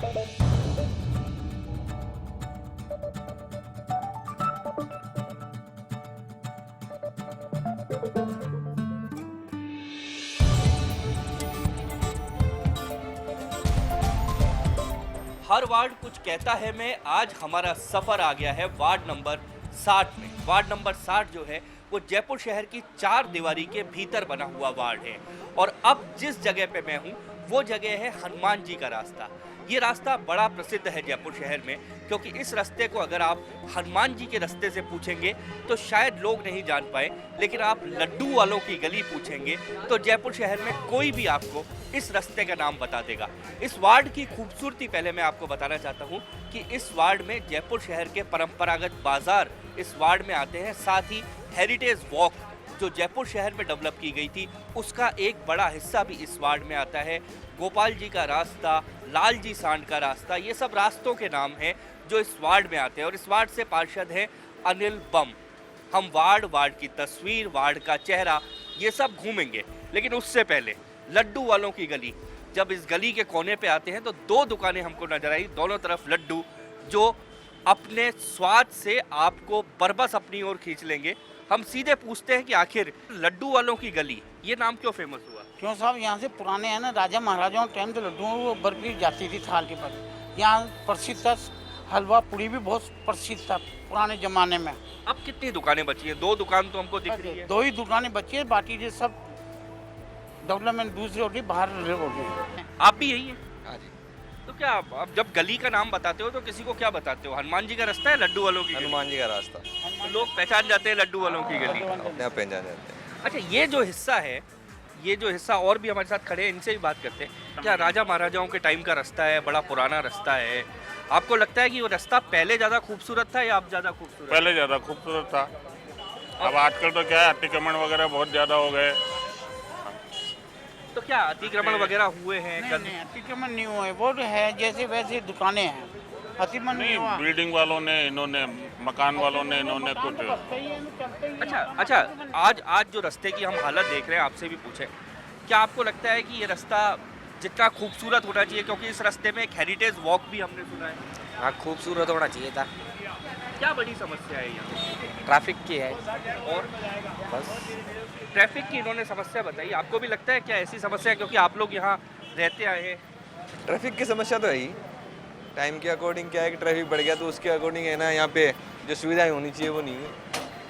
हर ward कुछ कहता है मैं आज हमारा सफर आ गया है वार्ड नंबर 60 में। वार्ड नंबर 60 जो है वो जयपुर शहर की 4 दीवारी के भीतर बना हुआ वार्ड है। और अब जिस जगह पे मैं हूँ वो जगह है हनुमान जी का रास्ता। ये रास्ता बड़ा प्रसिद्ध है जयपुर शहर में, क्योंकि इस रास्ते को अगर आप हनुमान जी के रास्ते से पूछेंगे तो शायद लोग नहीं जान पाए, लेकिन आप लड्डू वालों की गली पूछेंगे तो जयपुर शहर में कोई भी आपको इस रास्ते का नाम बता देगा। इस वार्ड की खूबसूरती पहले मैं आपको बताना चाहता हूँ कि इस वार्ड में जयपुर शहर के परंपरागत बाजार इस वार्ड में आते हैं। साथ ही हेरिटेज वॉक जो जयपुर शहर में डेवलप की गई थी उसका एक बड़ा हिस्सा भी इस वार्ड में आता है। गोपाल जी का रास्ता, लाल जी सांड का रास्ता, ये सब रास्तों के नाम हैं जो इस वार्ड में आते हैं। और इस वार्ड से पार्षद हैं अनिल बम। हम वार्ड की तस्वीर, वार्ड का चेहरा, ये सब घूमेंगे, लेकिन उससे पहले लड्डू वालों की गली। जब इस गली के कोने पे आते हैं तो 2 दुकानें हमको नजर आई, दोनों तरफ लड्डू, जो अपने स्वाद से आपको बरबस अपनी ओर खींच लेंगे। हम सीधे पूछते हैं कि आखिर लड्डू वालों की गली ये नाम क्यों फेमस हुआ? क्यों साहब, यहाँ से पुराने हैं ना, राजा महाराजाओं टाइम से लड्डू बर्फी जाती थी थाल के पर। यहाँ प्रसिद्ध था, हलवा पूड़ी भी बहुत प्रसिद्ध था पुराने जमाने में। अब कितनी दुकानें बची हैं? 2 दुकान तो हमको दिख रही है। 2 ही दुकानें बची है, बाकी ये सब डेवलपमेंट दूसरी हो रही, बाहर हो रही। आप भी यही हैं? हाँ जी। तो क्या आप जब गली का नाम बताते हो तो किसी को क्या बताते हो? हनुमान जी का रास्ता है, लड्डू वालों की गली? हनुमान जी का रास्ता। तो लोग पहचान जाते हैं लड्डू वालों की गली। अपने आप पहचान जाते हैं। अच्छा, ये जो हिस्सा है, ये जो हिस्सा, और भी हमारे साथ खड़े हैं, इनसे भी बात करते हैं। क्या राजा महाराजाओं के टाइम का रास्ता है, बड़ा पुराना रास्ता है? आपको लगता है कि वो रास्ता पहले ज़्यादा खूबसूरत था या अब ज़्यादा खूबसूरत? पहले ज़्यादा खूबसूरत था। अब आजकल तो क्या है, अतिक्रमण वगैरह बहुत ज़्यादा हो गए। तो क्या अतिक्रमण वगैरह हुए हैं? नहीं, अतिक्रमण नहीं हुए, वो है जैसे वैसे दुकानें हैं, अतिक्रमण नहीं हुआ। बिल्डिंग वालों ने, इन्होंने मकान वालों ने, इन्होंने कुछ। अच्छा, आज जो रास्ते की हम हालत देख रहे हैं, आपसे भी पूछे, क्या आपको लगता है कि ये रास्ता जितना खूबसूरत होना चाहिए, क्योंकि इस रास्ते में एक हेरिटेज वॉक भी हमने सुना है? हाँ, खूबसूरत होना चाहिए था। क्या बड़ी समस्या है यहाँ? ट्रैफिक की है और बस। ट्रैफिक की इन्होंने समस्या बताई, आपको भी लगता है क्या ऐसी समस्या है, क्योंकि आप लोग यहाँ रहते आए हैं? ट्रैफिक की समस्या तो है ही। टाइम के अकॉर्डिंग क्या है कि ट्रैफिक बढ़ गया तो उसके अकॉर्डिंग है ना, यहाँ पे जो सुविधाएं होनी चाहिए वो नहीं है।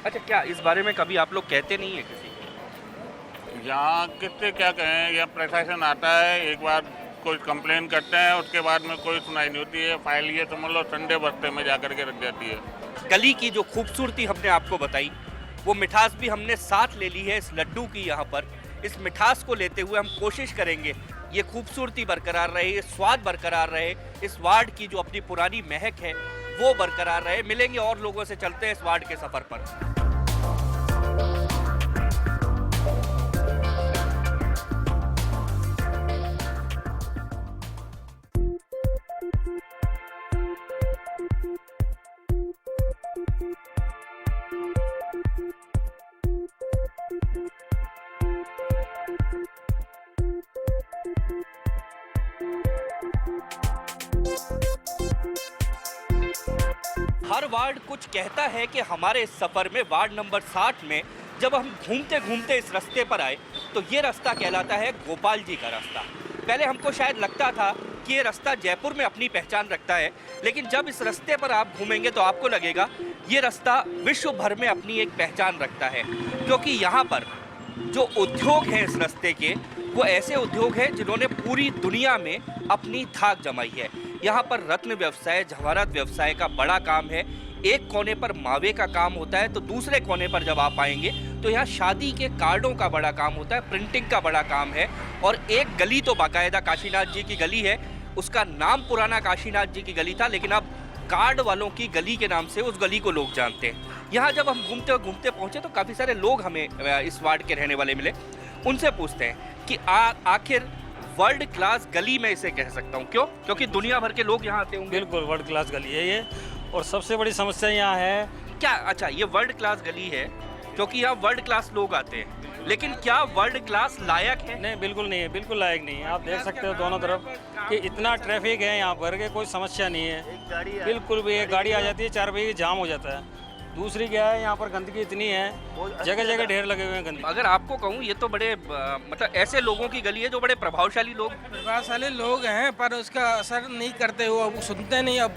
अच्छा, क्या इस बारे में कभी आप लोग कहते नहीं है किसी को? यहाँ कितने क्या कहें, यहाँ प्रशासन आता है, एक बार कोई कंप्लेन करते हैं, उसके बाद में कोई सुनाई नहीं होती है। फाइल ये समझ लो संडे बस्ते में जा करके रख जाती है। गली की जो खूबसूरती हमने आपको बताई, वो मिठास भी हमने साथ ले ली है इस लड्डू की। यहाँ पर इस मिठास को लेते हुए हम कोशिश करेंगे ये खूबसूरती बरकरार रहे, ये स्वाद बरकरार रहे, इस वार्ड की जो अपनी पुरानी महक है वो बरकरार रहे। मिलेंगे और लोगों से, चलते हैं इस वार्ड के सफर पर। हर वार्ड कुछ कहता है कि हमारे इस सफ़र में वार्ड नंबर 60 में जब हम घूमते घूमते इस रास्ते पर आए तो ये रास्ता कहलाता है गोपाल जी का रास्ता। पहले हमको शायद लगता था कि ये रास्ता जयपुर में अपनी पहचान रखता है, लेकिन जब इस रास्ते पर आप घूमेंगे तो आपको लगेगा ये रास्ता विश्व भर में अपनी एक पहचान रखता है। क्योंकि यहाँ पर जो उद्योग हैं इस रास्ते के, वो ऐसे उद्योग हैं जिन्होंने पूरी दुनिया में अपनी धाक जमाई है। यहाँ पर रत्न व्यवसाय, जवाहरात व्यवसाय का बड़ा काम है। एक कोने पर मावे का काम होता है तो दूसरे कोने पर जब आप आएंगे तो यहाँ शादी के कार्डों का बड़ा काम होता है, प्रिंटिंग का बड़ा काम है। और एक गली तो बाकायदा काशीनाथ जी की गली है, उसका नाम पुराना काशीनाथ जी की गली था, लेकिन अब कार्ड वालों की गली के नाम से उस गली को लोग जानते हैं। यहाँ जब हम घूमते घूमते पहुँचे तो काफ़ी सारे लोग हमें इस वार्ड के रहने वाले मिले। उनसे पूछते हैं कि आखिर वर्ल्ड क्लास गली में इसे कह सकता हूँ, क्यों? क्योंकि दुनिया भर के लोग यहाँ आते होंगे। बिल्कुल वर्ल्ड क्लास गली है ये, और सबसे बड़ी समस्या यहाँ है क्या? अच्छा, ये वर्ल्ड क्लास गली है, क्योंकि यहाँ वर्ल्ड क्लास लोग आते हैं, लेकिन क्या वर्ल्ड क्लास लायक है? नहीं, बिल्कुल नहीं है, बिल्कुल लायक नहीं है। आप देख सकते हो दोनों तरफ कि इतना ट्रैफिक है यहाँ पर कि कोई समस्या नहीं है, बिल्कुल भी। एक गाड़ी आ जाती है 4 बजे जाम हो जाता है। दूसरी क्या है, यहाँ पर गंदगी इतनी है, जगह जगह ढेर लगे हुए हैं गंदगी। अगर आपको कहूँ ये तो बड़े मतलब ऐसे लोगों की गली है जो बड़े प्रभावशाली लोग, प्रभावशाली लोग हैं, पर उसका असर नहीं करते, वो सुनते नहीं। अब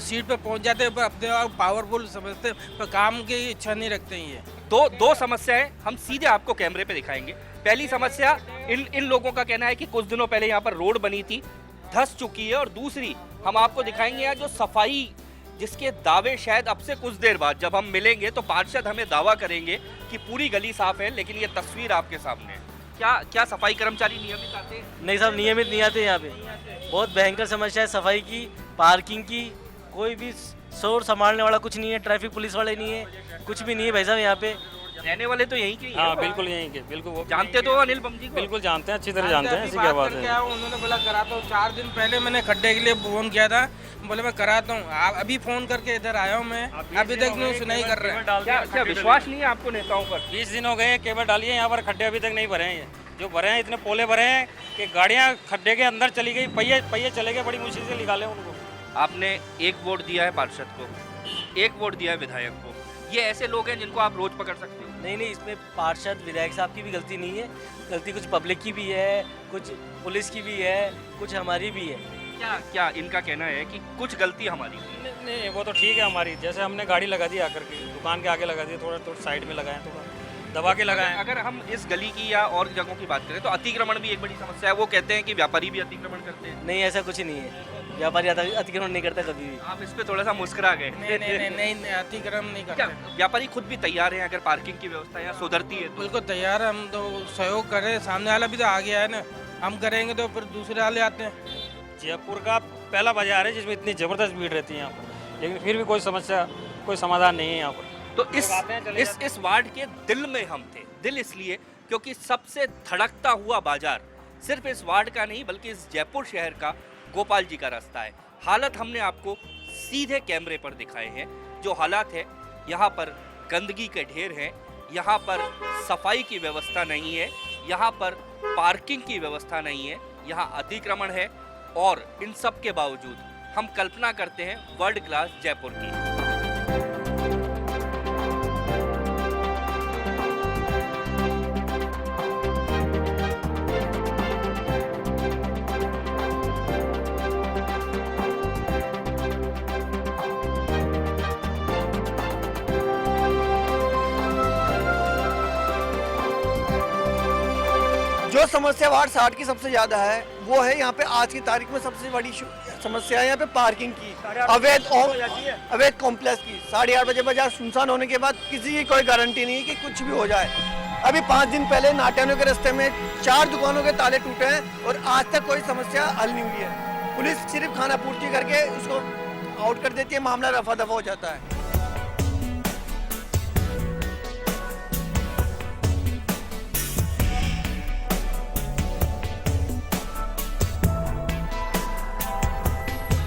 सीट पे पहुंच जाते हैं, पर अपने आप पावरफुल समझते, पर काम की इच्छा नहीं रखते हैं। ये दो समस्याएं हम सीधे आपको कैमरे पे दिखाएंगे। पहली समस्या, इन लोगों का कहना है कि कुछ दिनों पहले यहाँ पर रोड बनी थी, धंस चुकी है। और दूसरी हम आपको दिखाएंगे यहाँ जो सफाई, जिसके दावे शायद अब से कुछ देर बाद जब हम मिलेंगे तो पार्षद हमें दावा करेंगे कि पूरी गली साफ है, लेकिन ये तस्वीर आपके सामने है। क्या सफाई कर्मचारी नियमित आते हैं? नहीं साहब, नियमित नहीं आते यहाँ पे। बहुत भयंकर समस्या है सफाई की, पार्किंग की। कोई भी शोर संभालने वाला कुछ नहीं है, ट्रैफिक पुलिस वाले नहीं है, कुछ भी नहीं है भाई साहब यहाँ पे। रहने वाले तो यहीं के ही हैं। हाँ, बिल्कुल यहीं के, बिल्कुल। वो जानते तो अनिल बम जी को? बिल्कुल जानते हैं, अच्छी तरह जानते हैं, ऐसी क्या बात है। उन्होंने बोला कराता हूँ। 4 दिन पहले मैंने खड्डे के लिए फोन किया था, बोले मैं कराता हूँ। अभी फोन करके इधर आया हूँ मैं, अभी तक नहीं सुनाई कर रहे हैं। क्या विश्वास नहीं है आपको नेताओं पर? 20 दिन हो गए, केबल डालिए, यहाँ पर खड्डे अभी तक नहीं भरे हैं। ये जो भरे हैं, इतने पोले भरे हैं कि गाड़ियाँ खड्डे के अंदर चली गई, पहिए चले गए, बड़ी मुश्किल से निकाले उनको। आपने एक वोट दिया है पार्षद को, एक वोट दिया है विधायक को, ये ऐसे लोग हैं जिनको आप रोज पकड़ सकते हो? नहीं, इसमें पार्षद विधायक साहब की भी गलती नहीं है, गलती कुछ पब्लिक की भी है, कुछ पुलिस की भी है, कुछ हमारी भी है। क्या इनका कहना है कि कुछ गलती हमारी है? नहीं, वो तो ठीक है हमारी। जैसे हमने गाड़ी लगा दी आकर के, दुकान के आगे लगा दी, थोड़ा साइड में लगाएं, थोड़ा दबा के लगाएं। अगर हम इस गली की या और जगहों की बात करें तो अतिक्रमण भी एक बड़ी समस्या है। वो कहते हैं कि व्यापारी भी अतिक्रमण करते हैं। नहीं, ऐसा कुछ नहीं है, व्यापारी अतिक्रमण नहीं करता कभी भी। आप इस पे थोड़ा सा मुस्कुरा गए। नहीं, अतिक्रमण नहीं क्या करते। व्यापारी खुद भी तैयार हैं अगर पार्किंग की व्यवस्था यहाँ सुधरती है तो? बिल्कुल तैयार है, हम तो सहयोग करें। सामने वाला भी तो आ गया है ना, हम करेंगे तो फिर दूसरे वाले आते हैं। जयपुर का पहला बाजार है जिसमें इतनी ज़बरदस्त भीड़ रहती है यहाँ पर, लेकिन फिर भी कोई समस्या, कोई समाधान नहीं है यहाँ पर। तो इस वार्ड के दिल में हम थे। दिल इसलिए क्योंकि सबसे धड़कता हुआ बाजार सिर्फ इस वार्ड का नहीं बल्कि इस जयपुर शहर का गोपाल जी का रास्ता है। हालत हमने आपको सीधे कैमरे पर दिखाए हैं। जो हालात है, यहाँ पर गंदगी के ढेर हैं, यहाँ पर सफाई की व्यवस्था नहीं है, यहाँ पर पार्किंग की व्यवस्था नहीं है, यहाँ अतिक्रमण है। और इन सब के बावजूद हम कल्पना करते हैं वर्ल्ड क्लास जयपुर की। जो समस्या वार्ड 60 की सबसे ज़्यादा है वो है यहाँ पे आज की तारीख में सबसे बड़ी समस्या है यहाँ पे पार्किंग की, अवैध कॉम्प्लेक्स की। 8:30 बजे बाजार सुनसान होने के बाद किसी की कोई गारंटी नहीं कि कुछ भी हो जाए। अभी 5 दिन पहले नाट्यानों के रास्ते में 4 दुकानों के ताले टूटे हैं और आज तक कोई समस्या हल नहीं हुई है। पुलिस सिर्फ खाना पूर्ति करके उसको आउट कर देती है, मामला रफा दफा हो जाता है।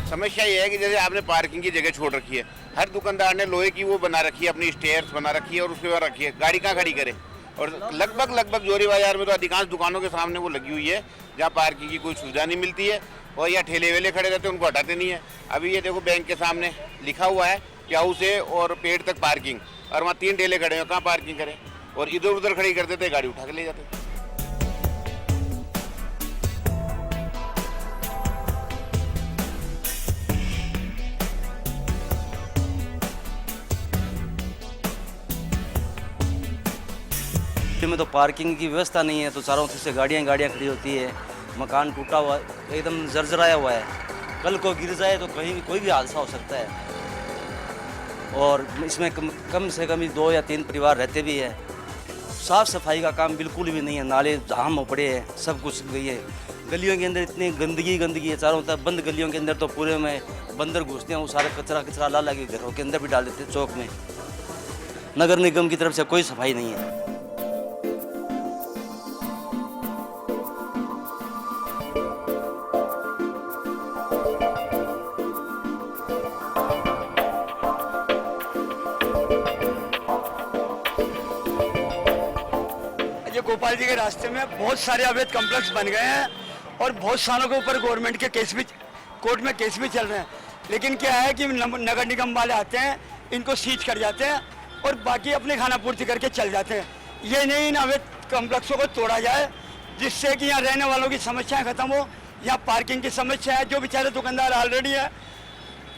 समस्या ये है कि जैसे आपने पार्किंग की जगह छोड़ रखी है, हर दुकानदार ने लोहे की वो बना रखी है, अपनी स्टेयर्स बना रखी है और उसके बाद रखी है, गाड़ी कहाँ खड़ी करे। और लगभग जोरी बाजार में तो अधिकांश दुकानों के सामने वो लगी हुई है जहाँ पार्किंग की कोई सुविधा नहीं मिलती है और या ठेले वेले खड़े रहते हैं, उनको हटाते नहीं है। अभी ये देखो बैंक के सामने लिखा हुआ है कि हाउस है और पेड़ तक पार्किंग, और वहाँ 3 ठेले खड़े हैं, कहाँ पार्किंग करें। और इधर उधर खड़ी कर देते, गाड़ी उठा के ले जाते। में तो पार्किंग की व्यवस्था नहीं है, तो चारों तरफ से गाड़ियाँ खड़ी होती है। मकान टूटा हुआ, एकदम जर्जराया हुआ है, कल को गिर जाए तो कहीं कोई भी हादसा हो सकता है। और इसमें कम से कम 2 या 3 परिवार रहते भी है। साफ़ सफाई का काम बिल्कुल भी नहीं है, नाले जाम हो पड़े हैं, सब कुछ गई है। गलियों के अंदर इतनी गंदगी है, चारों तरफ बंद गलियों के अंदर तो पूरे में बंदर घुसते हैं, वो सारे कचरा ला के घरों के अंदर भी डाल देते हैं, चौक में। नगर निगम की तरफ से कोई सफाई नहीं है। ये गोपाल जी के रास्ते में बहुत सारे अवैध कॉम्प्लेक्स बन गए हैं और बहुत सालों के ऊपर गवर्नमेंट के केस भी, कोर्ट में केस भी चल रहे हैं। लेकिन क्या है कि नगर निगम वाले आते हैं, इनको सीज कर जाते हैं और बाकी अपने खाना पूर्ति करके चल जाते हैं। ये नहीं, इन अवैध कॉम्प्लेक्सों को तोड़ा जाए जिससे कि यहाँ रहने वालों की समस्याएं खत्म हो। यहाँ पार्किंग की समस्या है, जो बेचारे दुकानदार ऑलरेडी है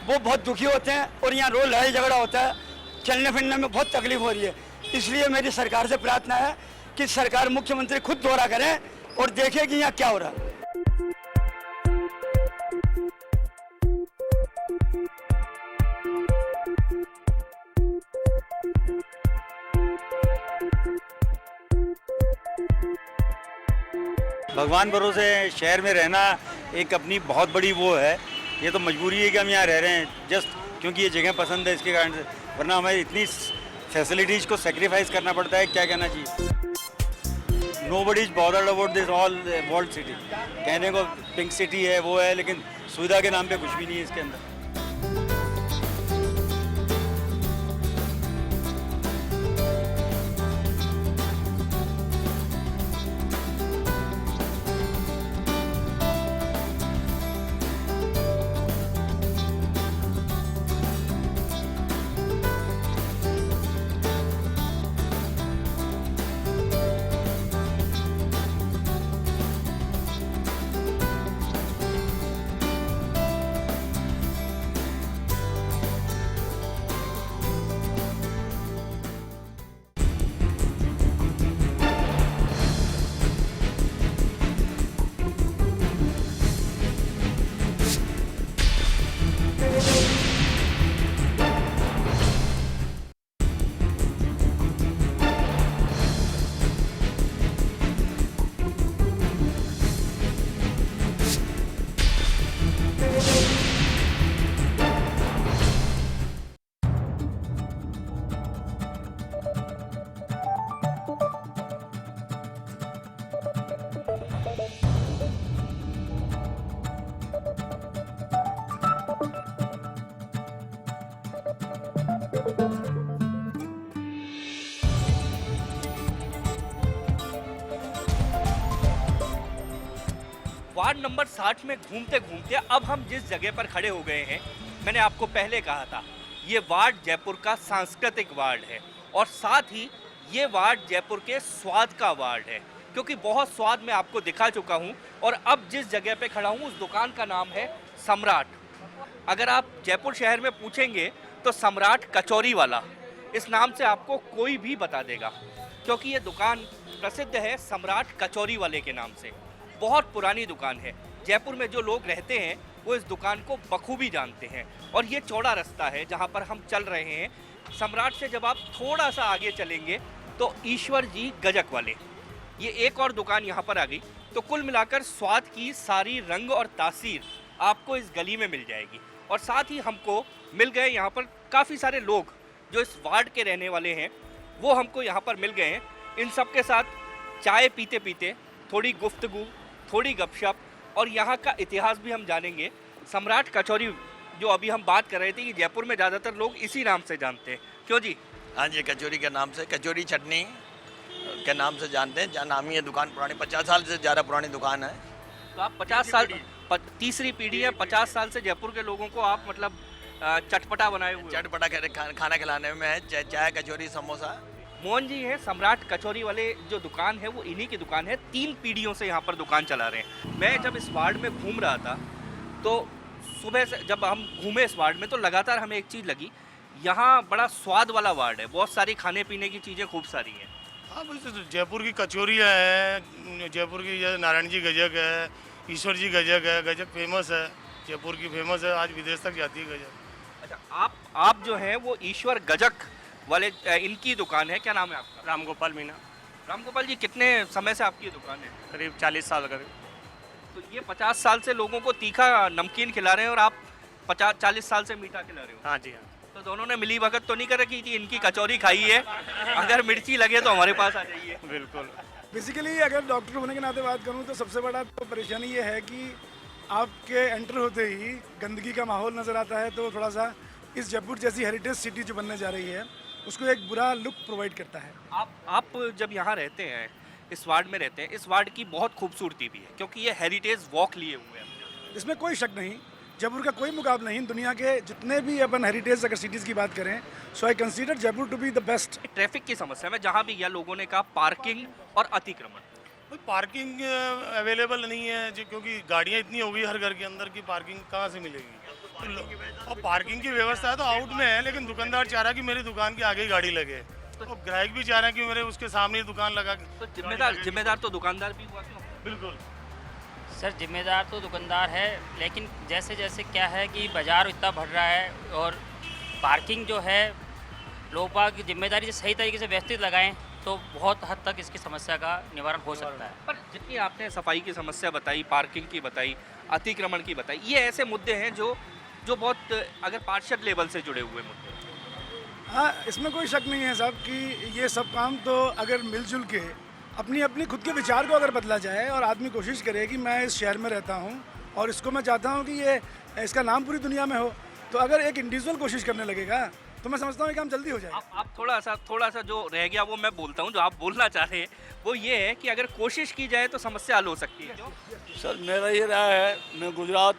वो बहुत दुखी होते हैं और यहाँ रोज लड़ाई झगड़ा होता है, चलने फिरने में बहुत तकलीफ हो रही है। इसलिए मेरी सरकार से प्रार्थना है कि सरकार, मुख्यमंत्री खुद दौरा करें और देखें कि यहाँ क्या हो रहा है। भगवान भरोसे शहर में रहना एक अपनी बहुत बड़ी वो है। ये तो मजबूरी है कि हम यहाँ रह रहे हैं जस्ट क्योंकि ये जगह पसंद है, इसके कारण से, वरना हमें इतनी फैसिलिटीज़ को सेक्रीफाइस करना पड़ता है। क्या कहना चाहिए, nobody is bothered about this all world city. कहने को पिंक सिटी है, वो है, लेकिन सुविधा के नाम पे कुछ भी नहीं है इसके अंदर। वार्ड नंबर 60 में घूमते घूमते अब हम जिस जगह पर खड़े हो गए हैं, मैंने आपको पहले कहा था, ये वार्ड जयपुर का सांस्कृतिक वार्ड है और साथ ही ये वार्ड जयपुर के स्वाद का वार्ड है, क्योंकि बहुत स्वाद मैं आपको दिखा चुका हूँ। और अब जिस जगह पे खड़ा हूँ उस दुकान का नाम है सम्राट। अगर आप जयपुर शहर में पूछेंगे तो सम्राट कचौरी वाला, इस नाम से आपको कोई भी बता देगा, क्योंकि ये दुकान प्रसिद्ध है सम्राट कचौरी वाले के नाम से। बहुत पुरानी दुकान है, जयपुर में जो लोग रहते हैं वो इस दुकान को बखूबी जानते हैं। और ये चौड़ा रास्ता है जहाँ पर हम चल रहे हैं। सम्राट से जब आप थोड़ा सा आगे चलेंगे तो ईश्वर जी गजक वाले, ये एक और दुकान यहाँ पर आ गई। तो कुल मिलाकर स्वाद की सारी रंग और तासीर आपको इस गली में मिल जाएगी। और साथ ही हमको मिल गए यहाँ पर काफ़ी सारे लोग जो इस वार्ड के रहने वाले हैं, वो हमको यहाँ पर मिल गए हैं। इन सब के साथ चाय पीते पीते थोड़ी गुफ्तगू, थोड़ी गपशप और यहाँ का इतिहास भी हम जानेंगे। सम्राट कचौरी जो अभी हम बात कर रहे थे कि जयपुर में ज़्यादातर लोग इसी नाम से जानते हैं, क्यों जी? हाँ जी, कचौरी के नाम से, कचौरी चटनी के नाम से जानते हैं। नामी है दुकान, पुरानी 50 साल से ज़्यादा पुरानी दुकान है। तो आप 50 साल, तीसरी पीढ़ी है, 50 साल से जयपुर के लोगों को आप मतलब चटपटा बनाए हुए, चटपटा खाना खिलाने में है, चाय कचौरी समोसा। मोहन जी हैं सम्राट कचौरी वाले, जो दुकान है वो इन्हीं की दुकान है। 3 पीढ़ियों से यहाँ पर दुकान चला रहे हैं। मैं जब इस वार्ड में घूम रहा था तो सुबह से जब हम घूमे इस वार्ड में तो लगातार हमें एक चीज़ लगी, यहाँ बड़ा स्वाद वाला वार्ड है, बहुत सारी खाने पीने की चीज़ें खूब सारी हैं। हाँ, वैसे जयपुर की कचौरियाँ हैं, जयपुर की नारायण जी गजक है, ईश्वर जी गजक है, गजक फेमस है, जयपुर की फेमस है, आज विदेश तक जाती है गजक। अच्छा, आप जो हैं वो ईश्वर गजक वाले, इनकी दुकान है, क्या नाम है आपका? रामगोपाल मीना। रामगोपाल जी, कितने समय से आपकी दुकान है? करीब 40 साल करीब। तो ये 50 साल से लोगों को तीखा नमकीन खिला रहे हैं और आप 40 साल से मीठा खिला रहे हो? हाँ जी हाँ। तो दोनों ने मिली भगत तो नहीं कर रखी थी, इनकी कचौरी खाई है, अगर मिर्ची लगे तो हमारे पास आ जाइए। बिल्कुल। बेसिकली अगर डॉक्टर होने के नाते बात करूँ तो सबसे बड़ा तो परेशानी ये है कि आपके एंटर होते ही गंदगी का माहौल नज़र आता है, तो थोड़ा सा इस जयपुर जैसी हेरिटेज सिटी जो बनने जा रही है उसको एक बुरा लुक प्रोवाइड करता है। आप जब यहाँ रहते हैं, इस वार्ड में रहते हैं, इस वार्ड की बहुत खूबसूरती भी है क्योंकि ये हेरिटेज वॉक लिए हुए हैं। इसमें कोई शक नहीं, जयपुर का कोई मुकाबला नहीं। दुनिया के जितने भी अपन हेरिटेज अगर सिटीज़ की बात करें, so I consider Jaipur to be the best. Traffic की समस्या में जहाँ भी गया लोगों ने कहा पार्किंग और अतिक्रमण। पार्किंग अवेलेबल नहीं है क्योंकि गाड़ियाँ इतनी हो गई हर घर के अंदर की पार्किंग कहाँ से मिलेगी। और पार्किंग की व्यवस्था है तो आउट में है, लेकिन दुकानदार चाह रहा है कि मेरी दुकान के आगे ही गाड़ी लगे, तो ग्राहक भी चाह रहे हैं कि मेरे उसके सामने ही दुकान लगा। तो जिम्मेदार तो दुकानदार भी हुआ। बिल्कुल सर, जिम्मेदार तो दुकानदार है, लेकिन जैसे जैसे क्या है कि बाज़ार इतना बढ़ रहा है और पार्किंग जो है लोग बाग की जिम्मेदारी से सही तरीके से व्यवस्थित लगाएं तो बहुत हद तक इसकी समस्या का निवारण हो सकता है। पर जितनी आपने सफाई की समस्या बताई, पार्किंग की बताई, अतिक्रमण की बताई, ये ऐसे मुद्दे हैं जो बहुत अगर पार्षद लेवल से जुड़े हुए मुद्दे। हाँ, इसमें कोई शक नहीं है साहब कि ये सब काम तो अगर मिलजुल के अपनी अपनी खुद के विचार को अगर बदला जाए और आदमी कोशिश करे कि मैं इस शहर में रहता हूँ और इसको मैं चाहता हूँ कि ये इसका नाम पूरी दुनिया में हो, तो अगर एक इंडिविजुअल कोशिश करने लगेगा तो मैं समझता हूँ कि काम जल्दी हो जाए। आप थोड़ा सा जो रह गया वो मैं बोलता हूँ, जो आप बोलना चाह रहे हैं वो ये है कि अगर कोशिश की जाए तो समस्या हल हो सकती है। सर मेरा ये राय है, मैं गुजरात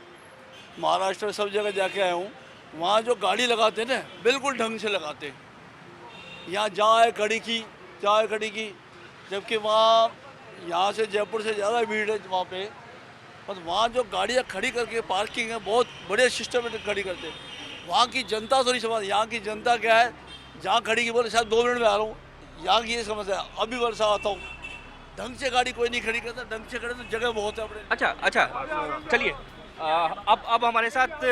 महाराष्ट्र सब जगह जाके आया हूँ, वहाँ जो गाड़ी लगाते ना बिल्कुल ढंग से लगाते हैं। यहाँ जहाँ खड़ी की जबकि वहाँ यहाँ से जयपुर से ज़्यादा भीड़ है वहाँ पे, पर वहाँ जो गाड़ियाँ खड़ी करके पार्किंग है बहुत बड़े सिस्टमेटिक खड़ी करते हैं। वहाँ की जनता थोड़ी समझ, यहाँ की जनता क्या है, जहाँ खड़ी की बोले शायद 2 मिनट में आ रहा हूँ, यहाँ की ये समस्या है। अभी वर्षा आता हूँ, ढंग से गाड़ी कोई नहीं खड़ी करता, ढंग से खड़े तो जगह बहुत है अपने। अच्छा चलिए, अब हमारे साथ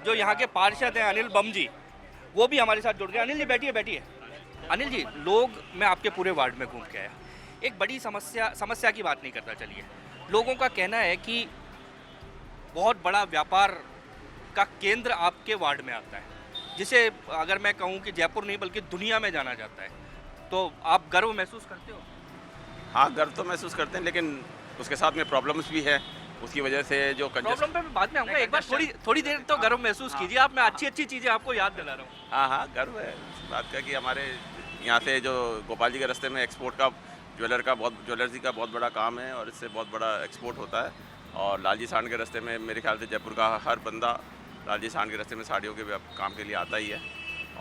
जो यहाँ के पार्षद हैं अनिल बम जी, वो भी हमारे साथ जुड़ गए। अनिल जी बैठिए। अनिल जी, मैं आपके पूरे वार्ड में घूम के आया, एक बड़ी समस्या की बात नहीं करता। चलिए, लोगों का कहना है कि बहुत बड़ा व्यापार का केंद्र आपके वार्ड में आता है, जिसे अगर मैं कहूँ कि जयपुर नहीं बल्कि दुनिया में जाना जाता है, तो आप गर्व महसूस करते हो? हाँ, गर्व तो महसूस करते हैं, लेकिन उसके साथ में प्रॉब्लम्स भी है। उसकी वजह से जो प्रॉब्लम पे मैं बाद में आऊँगा, एक बार थोड़ी देर तो गर्व महसूस कीजिए आप। मैं अच्छी चीज़ें आपको याद दिला रहा हूँ। हाँ, गर्व है इस बात का कि हमारे यहाँ से जो गोपाल जी के रास्ते में एक्सपोर्ट का ज्वेलर्सी का बहुत बड़ा काम है और इससे बहुत बड़ा एक्सपोर्ट होता है। और लालजी सांड के रास्ते में मेरे ख्याल से जयपुर का हर बंदा लालजी सांड के रास्ते में साड़ियों के काम के लिए आता ही है।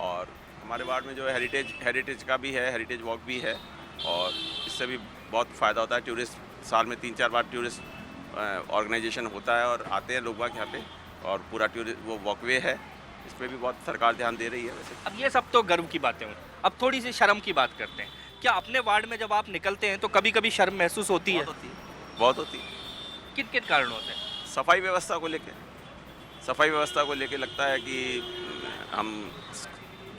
और हमारे वार्ड में जो हेरिटेज का भी है, हेरिटेज वॉक भी है, और इससे भी बहुत फ़ायदा होता है। टूरिस्ट साल में 3-4 बार टूरिस्ट ऑर्गेनाइजेशन होता है और आते हैं लोग बाग यहाँ पे, और पूरा वो वॉकवे है, इस पर भी बहुत सरकार ध्यान दे रही है। वैसे अब ये सब तो गर्व की बातें हुई, अब थोड़ी सी शर्म की बात करते हैं। क्या अपने वार्ड में जब आप निकलते हैं तो कभी कभी शर्म महसूस होती है? बहुत होती है। किन कारण होते हैं? सफाई व्यवस्था को लेके लगता है कि हम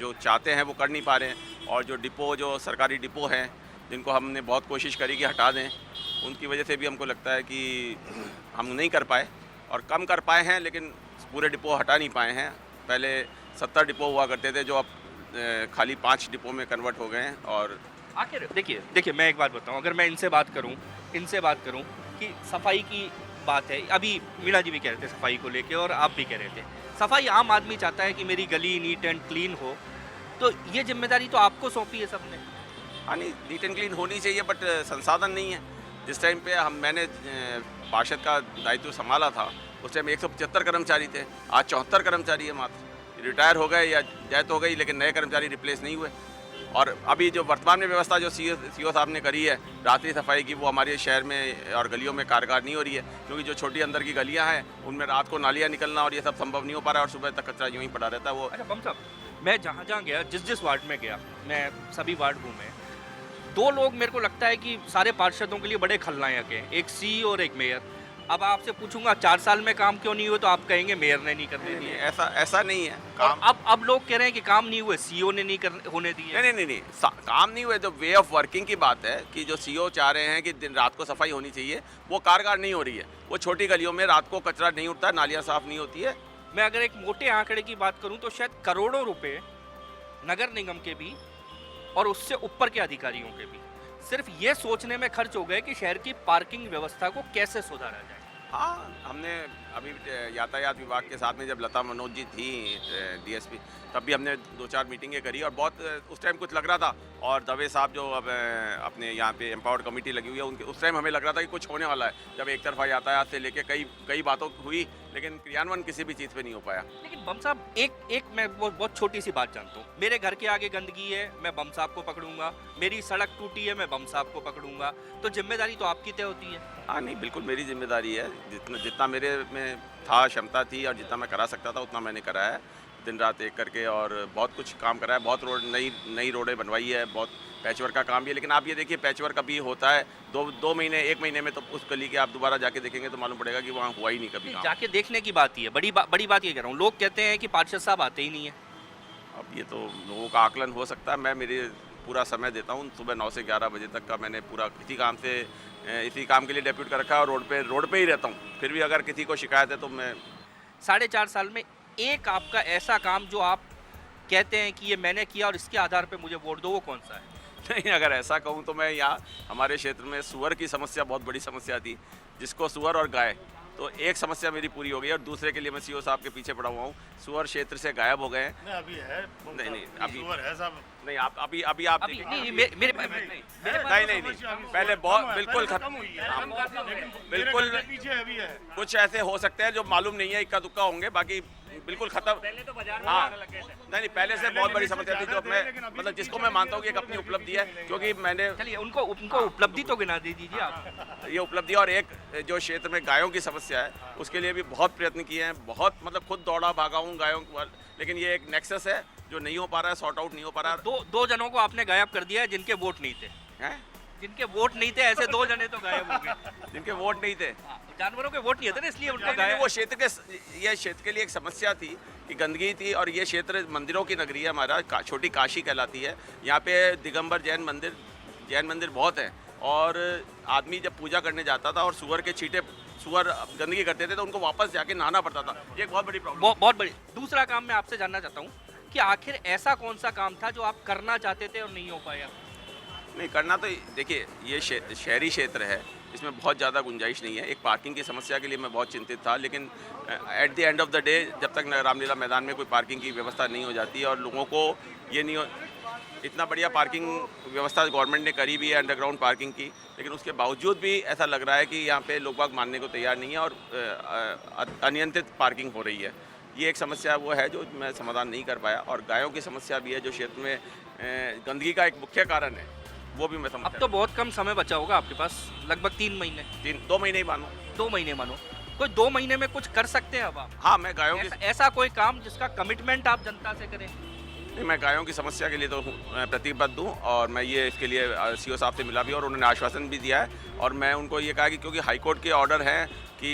जो चाहते हैं वो कर नहीं पा रहे हैं, और जो सरकारी डिपो हैं जिनको हमने बहुत कोशिश करी कि हटा दें, उनकी वजह से भी हमको लगता है कि हम नहीं कर पाए, और कम कर पाए हैं लेकिन पूरे डिपो हटा नहीं पाए हैं। पहले 70 डिपो हुआ करते थे जो अब खाली 5 डिपो में कन्वर्ट हो गए हैं। और आखिर देखिए मैं एक बात बताऊं, अगर मैं इनसे बात करूं कि सफाई की बात है, अभी मीणा जी भी कह रहे थे सफाई को लेके और आप भी कह रहे थे, सफाई आम आदमी चाहता है कि मेरी गली नीट एंड क्लीन हो, तो ये जिम्मेदारी तो आपको सौंपी है सबने। हाँ, नहीं, नीट एंड क्लीन होनी चाहिए, बट संसाधन नहीं है। जिस टाइम पे मैंने पार्षद का दायित्व संभाला था उस टाइम 175 कर्मचारी थे, आज 74 कर्मचारी है मात्र। रिटायर हो गए या डेथ हो गई, लेकिन नए कर्मचारी रिप्लेस नहीं हुए। और अभी जो वर्तमान में व्यवस्था जो सीओ साहब ने करी है रात्रि सफाई की, वो हमारे शहर में और गलियों में कारगर नहीं हो रही है, क्योंकि जो छोटी अंदर की गलियां हैं उनमें रात को नालियां निकलना और ये सब संभव नहीं हो पा रहा है, और सुबह तक कचरा यूँ ही पड़ा रहता है। वो अच्छा बम साहब, मैं जहाँ गया, जिस वार्ड में गया, मैं सभी वार्ड घूमे, 2 लोग मेरे को लगता है कि सारे पार्षदों के लिए बड़े खलनायक हैं, एक सी और एक मेयर। अब आपसे पूछूंगा 4 साल में काम क्यों नहीं हुए, तो आप कहेंगे मेयर ने नहीं करने दिए। ऐसा नहीं है काम। अब लोग कह रहे हैं कि काम नहीं हुए, सीओ ने नहीं होने दिए। नहीं, काम नहीं हुए। जो वे ऑफ वर्किंग की बात है कि जो सीओ चाह रहे हैं कि दिन रात को सफाई होनी चाहिए, वो कारगर नहीं हो रही है। वो छोटी गलियों में रात को कचरा नहीं उठता, नालियाँ साफ नहीं होती है। मैं अगर एक मोटे आंकड़े की बात करूं तो शायद करोड़ों रुपए नगर निगम के भी और उससे ऊपर के अधिकारियों के भी सिर्फ ये सोचने में खर्च हो गए कि शहर की पार्किंग व्यवस्था को कैसे सुधारा जाए। हाँ, हमने अभी यातायात विभाग के साथ में जब लता मनोज जी थी डीएसपी, तब भी हमने 2-4 मीटिंगें करी और बहुत उस टाइम कुछ लग रहा था। और दवे साहब जो अब अपने यहाँ पे एम्पावर्ड कमेटी लगी हुई है, उनके उस टाइम हमें लग रहा था कि कुछ होने वाला है, जब एक तरफा यातायात से लेके कई बातों हुई, लेकिन क्रियान्वयन किसी भी चीज़ पे नहीं हो पाया। लेकिन बम साहब एक मैं बहुत छोटी सी बात जानता हूँ, मेरे घर के आगे गंदगी है, मैं बम साहब को पकड़ूंगा, मेरी सड़क टूटी है, मैं बम साहब को पकड़ूंगा, तो जिम्मेदारी तो आपकी तय होती है। हाँ नहीं, बिल्कुल मेरी जिम्मेदारी है। जितना मेरे में था, क्षमता थी और जितना मैं करा सकता था उतना मैंने करा है, दिन रात एक करके, और बहुत कुछ काम करा है। बहुत रोड नई रोडें बनवाई है, बहुत पैचवर्क का काम भी है। लेकिन आप ये देखिए, पैचवर्क अभी होता है 2 महीने 1 महीने में, तो उस गली के आप दोबारा जाके देखेंगे तो मालूम पड़ेगा कि वहाँ हुआ ही नहीं कभी काम। जाके देखने की बात ही है, बड़ी बात ये कह रहा हूँ। लोग कहते हैं कि पार्षद साहब आते ही नहीं है। अब ये तो लोगों का आकलन हो सकता है। मैं मेरे पूरा समय देता हूँ, सुबह 9 से 11 बजे तक का मैंने पूरा इसी काम के लिए डेप्यूट कर रखा है, और रोड पे ही रहता हूँ। फिर भी अगर किसी को शिकायत है तो मैं 4.5 साल में एक आपका ऐसा काम जो आप कहते हैं कि ये मैंने किया और इसके आधार पे मुझे वोट दो, वो कौन सा है? नहीं, अगर ऐसा कहूँ तो मैं यहाँ हमारे क्षेत्र में सुअर की समस्या बहुत बड़ी समस्या थी, जिसको सुअर और गाय, तो एक समस्या मेरी पूरी हो गई और दूसरे के लिए मैं सीओ साहब के पीछे पड़ा हुआ हूँ। सुअर क्षेत्र से गायब हो गए हैं। नहीं, अभी है। नहीं अभी सुअर है साहब। नहीं, आप अभी मेरे पहले बहुत बिल्कुल बिल्कुल पीछे अभी है। कुछ ऐसे हो सकते हैं जो मालूम नहीं है, इक्का दुक्का होंगे, बाकी बिल्कुल खत्म। पहले तो बाजार में हाँ, लगे थे। नहीं पहले से बहुत बड़ी समस्या थी, जो मैं मतलब जिसको मैं मानता हूँ कि एक अपनी उपलब्धि है, क्योंकि मैंने चलिए उनको उपलब्धि तो गिना दीजिए आप। ये उपलब्धि, और एक जो क्षेत्र में गायों की समस्या है उसके लिए भी बहुत प्रयत्न किए हैं, बहुत मतलब खुद दौड़ा भागा हूँ गायों को, लेकिन ये एक नेक्सस है जो नहीं हो पा रहा है, सॉर्ट आउट नहीं हो पा रहा है। दो जनों को आपने गायब कर दिया है जिनके वोट नहीं थे। हैं? जिनके वोट नहीं थे, ऐसे 2 जने तो गायब हो गए। जिनके वोट नहीं थे, जानवरों के वोट नहीं थे ना, इसलिए उनको नहीं, गायब। वो ये क्षेत्र के लिए एक समस्या थी कि गंदगी थी, और ये क्षेत्र मंदिरों की नगरी है हमारा, छोटी काशी कहलाती है। यहाँ पे दिगंबर जैन मंदिर बहुत हैं, और आदमी जब पूजा करने जाता था और सुअर गंदगी करते थे तो उनको वापस जाके नहाना पड़ता था। ये एक बहुत बड़ी प्रॉब्लम। बहुत बड़ी। दूसरा काम मैं आपसे जानना चाहता हूँ कि आखिर ऐसा कौन सा काम था जो आप करना चाहते थे और नहीं हो पाया? नहीं, करना तो देखिए, ये शहरी क्षेत्र है, इसमें बहुत ज़्यादा गुंजाइश नहीं है। एक पार्किंग की समस्या के लिए मैं बहुत चिंतित था, लेकिन at the end of the day जब तक रामलीला मैदान में कोई पार्किंग की व्यवस्था नहीं हो जाती है, और लोगों को ये नहीं हो, इतना बढ़िया पार्किंग व्यवस्था गवर्नमेंट ने करी भी है अंडरग्राउंड पार्किंग की, लेकिन उसके बावजूद भी ऐसा लग रहा है कि यहाँ पे लोग बाग मानने को तैयार नहीं है और अनियंत्रित पार्किंग हो रही है। ये एक समस्या वो है जो मैं समाधान नहीं कर पाया, और गायों की समस्या भी है जो क्षेत्र में गंदगी का एक मुख्य कारण है, वो भी मैं समझ। अब तो बहुत कम समय बचा होगा आपके पास, लगभग 3 महीने। 2 महीने ही मानो। 2 महीने मानो, कोई 2 महीने में कुछ कर सकते हैं अब आप? हाँ, मैं गायों की ऐसा कोई काम जिसका कमिटमेंट आप जनता से करें? नहीं, मैं गायों की समस्या के लिए तो प्रतिबद्ध हूँ, और मैं ये इसके लिए सीओ साहब से मिला भी और उन्होंने आश्वासन भी दिया है, और मैं उनको ये कहा कि क्योंकि हाईकोर्ट के ऑर्डर हैं कि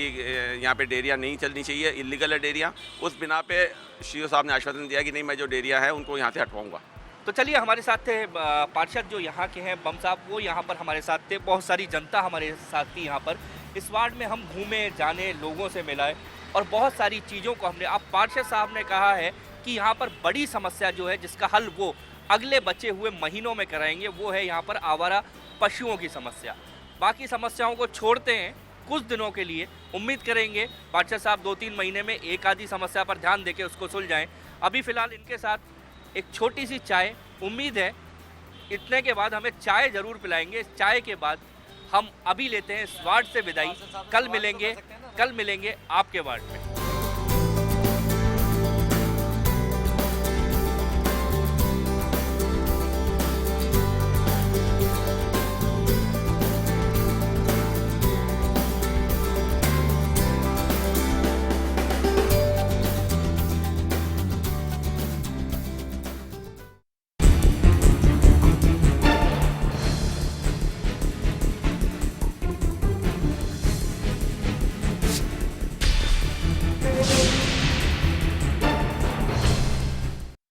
यहाँ पे डेयरियाँ नहीं चलनी चाहिए, इलीगल है डेयरियाँ, उस बिना पे सीओ साहब ने आश्वासन दिया कि नहीं, मैं जो डेयरियाँ हैं उनको यहाँ से हटवाऊँगा। तो चलिए, हमारे साथ थे पार्षद जो यहाँ के हैं बम साहब, वो यहाँ पर हमारे साथ थे। बहुत सारी जनता हमारे साथ थी यहाँ पर। इस वार्ड में हम घूमे, जाने, लोगों से मिलाए और बहुत सारी चीज़ों को हमने। अब पार्षद साहब ने कहा है कि यहाँ पर बड़ी समस्या जो है, जिसका हल वो अगले बचे हुए महीनों में कराएंगे, वो है यहाँ पर आवारा पशुओं की समस्या। बाकी समस्याओं को छोड़ते हैं कुछ दिनों के लिए, उम्मीद करेंगे पार्षद साहब 2-3 महीने में एक आधी समस्या पर ध्यान देके उसको सुलझाएं। अभी फ़िलहाल इनके साथ एक छोटी सी चाय, उम्मीद है इतने के बाद हमें चाय ज़रूर पिलाएंगे। इस चाय के बाद हम अभी लेते हैं इस वार्ड से विदाई। कल मिलेंगे आपके वार्ड में।